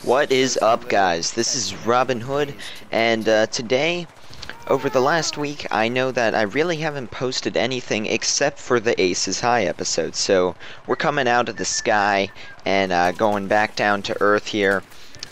What is up, guys? This is Robin Hood, and today, over the last week, I know that I really haven't posted anything except for the Aces High episode, so we're coming out of the sky and going back down to Earth here.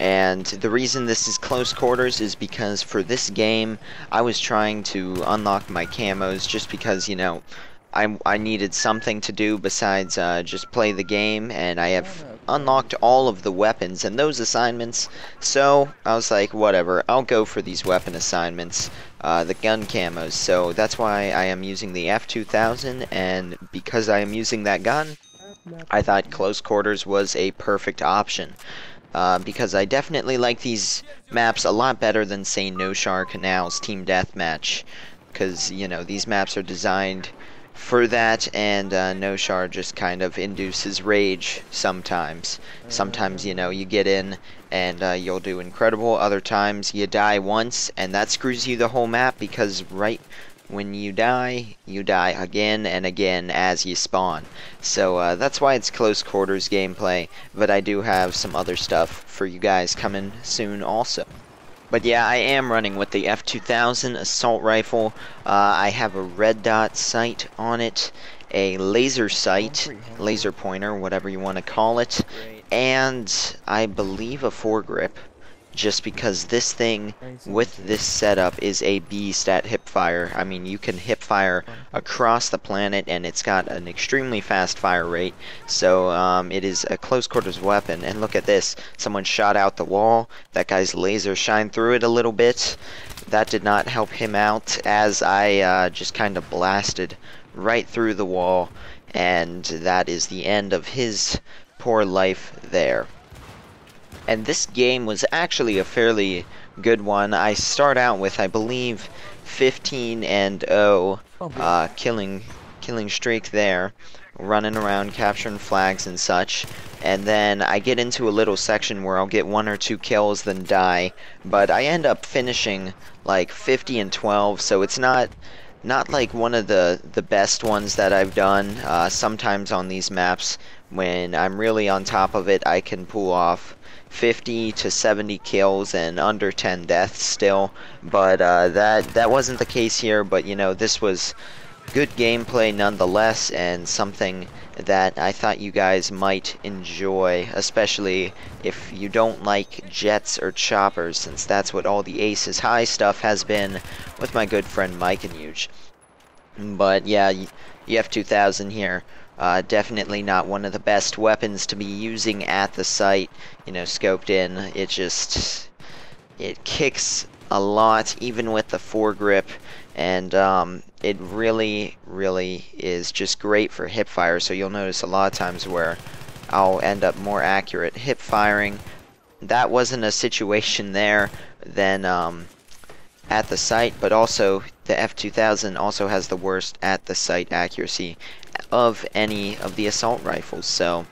And the reason this is close quarters is because for this game, I was trying to unlock my camos just because, you know, I needed something to do besides just play the game, and I have unlocked all of the weapons and those assignments, so I was like, whatever, I'll go for these weapon assignments, the gun camos. So that's why I am using the F2000, and because I am using that gun, I thought close quarters was a perfect option. Because I definitely like these maps a lot better than, say, No Shower Canals Team Deathmatch, because, you know, these maps are designed for that, and No Shower just kind of induces rage sometimes. Sometimes, you know, you get in and you'll do incredible. Other times you die once and that screws you the whole map, because right when you die again and again as you spawn. So that's why it's close quarters gameplay, but I do have some other stuff for you guys coming soon also. But yeah, I am running with the F2000 Assault Rifle. I have a red dot sight on it, a laser sight, laser pointer, whatever you want to call it, and I believe a foregrip, just because this thing with this setup is a beast at hipfire. I mean, you can hipfire across the planet, and it's got an extremely fast fire rate, so it is a close quarters weapon. And look at this, someone shot out the wall, that guy's laser shined through it a little bit. That did not help him out, as I just kind of blasted right through the wall, and that is the end of his poor life there. And this game was actually a fairly good one. I start out with, I believe, 15-0 killing streak there, running around capturing flags and such. And then I get into a little section where I'll get 1 or 2 kills then die, but I end up finishing like 50-12, so it's not like one of the best ones that I've done. Sometimes on these maps, when I'm really on top of it, I can pull off 50 to 70 kills and under 10 deaths still, but that wasn't the case here. But you know, this was good gameplay nonetheless, and something that I thought you guys might enjoy, especially if you don't like jets or choppers, since that's what all the Aces High stuff has been with my good friend Mike and Huge. But yeah, F2000 here. Definitely not one of the best weapons to be using at the site. You know, scoped in, it kicks a lot, even with the foregrip, and it really is just great for hip fire. So you'll notice a lot of times where I'll end up more accurate hip firing. That wasn't a situation there than at the site, but also the F2000 also has the worst at the site accuracy of any of the assault rifles. So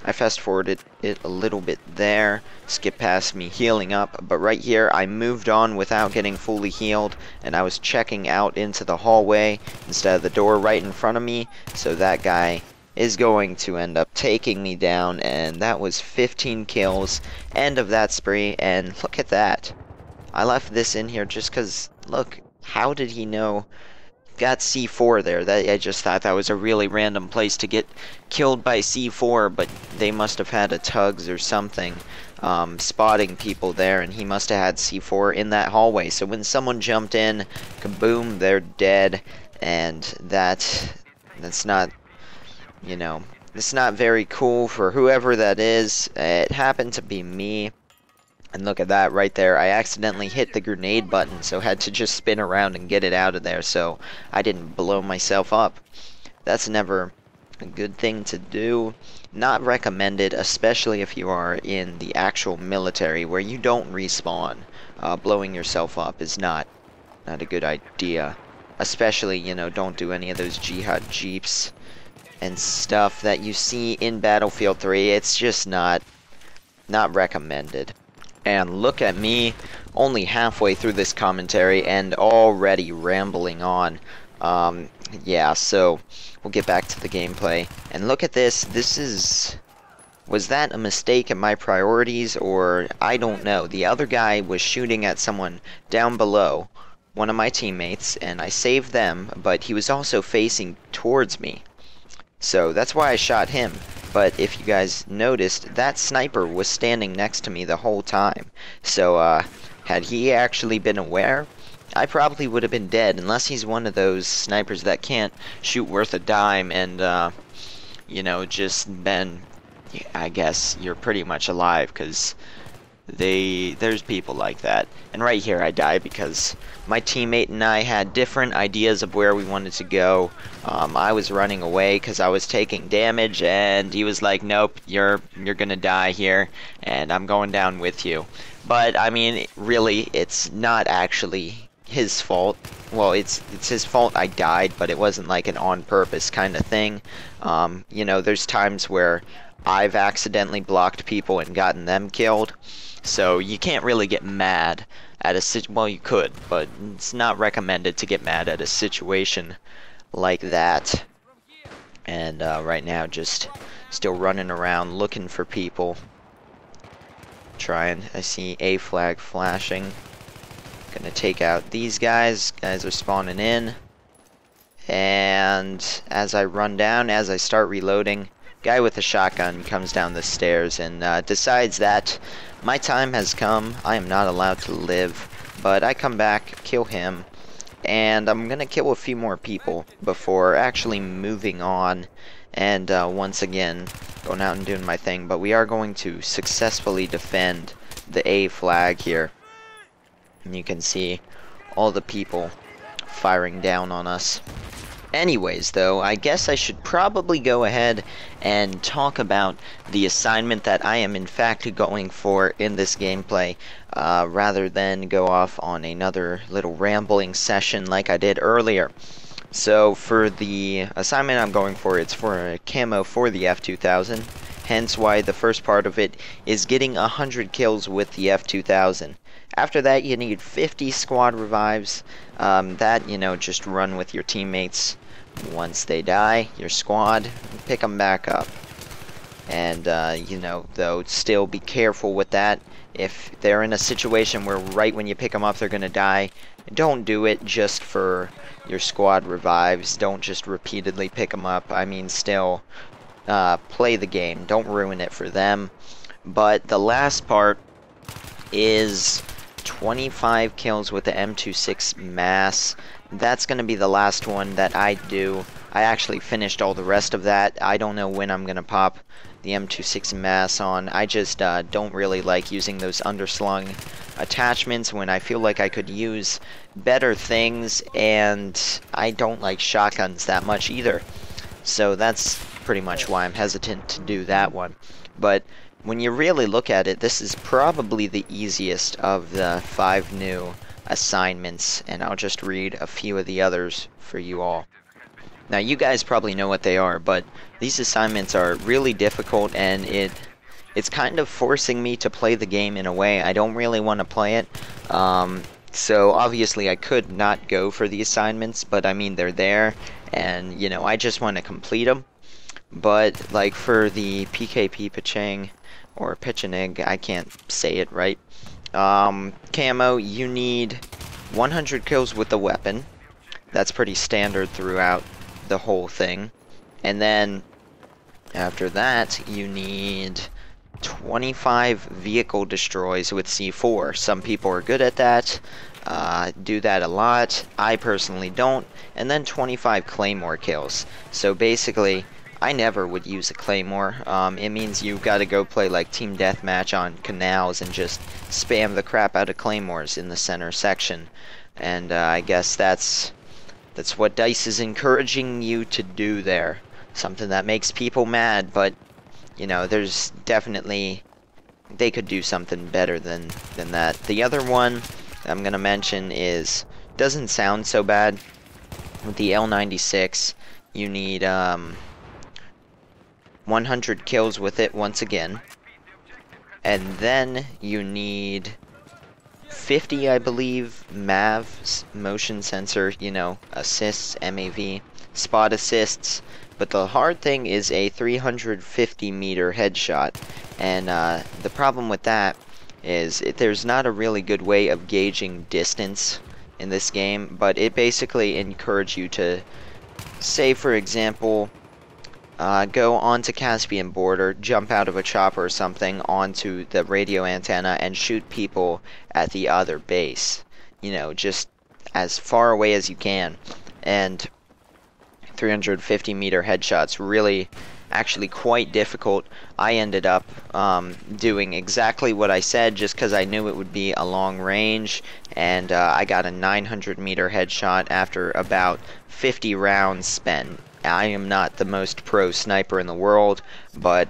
I fast forwarded it a little bit there, skip past me healing up, but right here I moved on without getting fully healed, and I was checking out into the hallway instead of the door right in front of me, so that guy is going to end up taking me down. And that was 15 kills, end of that spree. And look at that, I left this in here just because, look, how did he know? Got C4 there. I just thought that was a really random place to get killed by C4, but they must have had a tugs or something spotting people there, and he must have had C4 in that hallway. So when someone jumped in, kaboom, they're dead, and that's not, you know, it's not very cool for whoever that is. It happened to be me. And look at that right there, I accidentally hit the grenade button, so had to just spin around and get it out of there so I didn't blow myself up. That's never a good thing to do. Not recommended, especially if you are in the actual military where you don't respawn. Blowing yourself up is not a good idea. Especially, you know, don't do any of those jihad jeeps and stuff that you see in Battlefield 3. It's just not recommended. And look at me, only halfway through this commentary and already rambling on. Yeah, so we'll get back to the gameplay. And look at this. This is Was that a mistake in my priorities, or I don't know. The other guy was shooting at someone down below, one of my teammates, and I saved them, but he was also facing towards me. So that's why I shot him. But if you guys noticed, that sniper was standing next to me the whole time. So, had he actually been aware, I probably would have been dead, unless he's one of those snipers that can't shoot worth a dime and, you know, just then, I guess, you're pretty much alive, because there's people like that. And right here I die because my teammate and I had different ideas of where we wanted to go. I was running away because I was taking damage, and he was like, nope, you're gonna die here, and I'm going down with you. But I mean, really, it's not actually his fault. Well, it's his fault I died, but it wasn't like an on purpose kind of thing. You know, there's times where I've accidentally blocked people and gotten them killed. So you can't really get mad at a well, you could, but it's not recommended to get mad at a situation like that. And right now, just still running around looking for people. I see a flag flashing. Gonna take out these guys. Guys are spawning in. And as I run down, as I start reloading, guy with a shotgun comes down the stairs and decides that my time has come. I am not allowed to live. But I come back, kill him, and I'm gonna kill a few more people before actually moving on and once again going out and doing my thing. But we are going to successfully defend the A flag here. And you can see all the people firing down on us. Anyways, though, I guess I should probably go ahead and talk about the assignment that I am in fact going for in this gameplay, rather than go off on another little rambling session like I did earlier. So for the assignment I'm going for, it's for a camo for the F2000, hence why the first part of it is getting 100 kills with the F2000. After that, you need 50 squad revives. That, you know, just run with your teammates. Once they die, your squad, pick them back up. And, you know, though, still be careful with that. If they're in a situation where right when you pick them up they're going to die, don't do it just for your squad revives. Don't just repeatedly pick them up. I mean, still, play the game. Don't ruin it for them. But the last part is 25 kills with the M26 mass. That's going to be the last one that I do. I actually finished all the rest of that. I don't know when I'm going to pop the M26 mass on. I just don't really like using those underslung attachments when I feel like I could use better things, and I don't like shotguns that much either. So that's pretty much why I'm hesitant to do that one. But when you really look at it, this is probably the easiest of the 5 new assignments, and I'll just read a few of the others for you all. Now, you guys probably know what they are, but these assignments are really difficult, and it's kind of forcing me to play the game in a way I don't really want to play it. So obviously I could not go for the assignments, but I mean, they're there, and you know, I just want to complete them. But like for the PKP Pachang, or Pichanig, I can't say it right. Camo, you need 100 kills with the weapon. That's pretty standard throughout the whole thing. And then after that, you need 25 vehicle destroys with C4. Some people are good at that, do that a lot. I personally don't. And then 25 claymore kills. So basically, I never would use a claymore. It means you gotta go play like team deathmatch on canals and just spam the crap out of claymores in the center section. And I guess that's what DICE is encouraging you to do there. Something that makes people mad, but you know, there's definitely, they could do something better than that. The other one I'm gonna mention is, doesn't sound so bad. With the L96, you need 100 kills with it once again, and then you need 50, I believe, MAV, motion sensor, you know, assists, MAV, spot assists but the hard thing is a 350-meter headshot, and the problem with that is there's not a really good way of gauging distance in this game, but it basically encourages you to, say for example, go onto Caspian border, jump out of a chopper or something onto the radio antenna and shoot people at the other base. You know, just as far away as you can. And 350-meter headshots really actually quite difficult. I ended up doing exactly what I said just because I knew it would be a long range, and I got a 900-meter headshot after about 50 rounds spent. I am not the most pro sniper in the world, but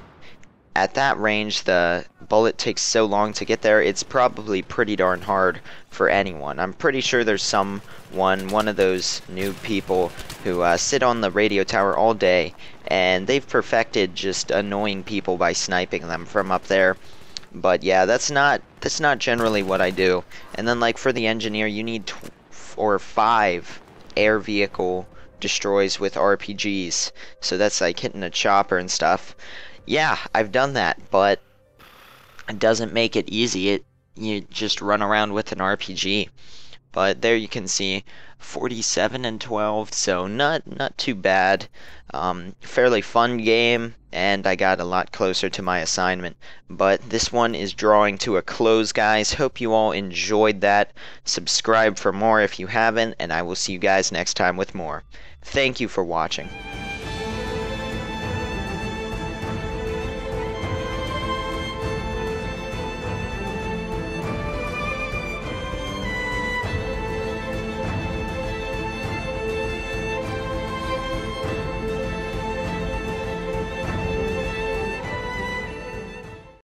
at that range the bullet takes so long to get there, it's probably pretty darn hard for anyone. I'm pretty sure there's one of those noob people who sit on the radio tower all day, and they've perfected just annoying people by sniping them from up there. But yeah, that's not generally what I do. And then like for the engineer, you need 4 or 5 air vehicle destroys with RPGs, so that's like hitting a chopper and stuff. Yeah, I've done that, but it doesn't make it easy. You just run around with an RPG. But there you can see 47 and 12, so not too bad. Fairly fun game, and I got a lot closer to my assignment. But this one is drawing to a close, guys. Hope you all enjoyed that. Subscribe for more if you haven't, and I will see you guys next time with more. Thank you for watching.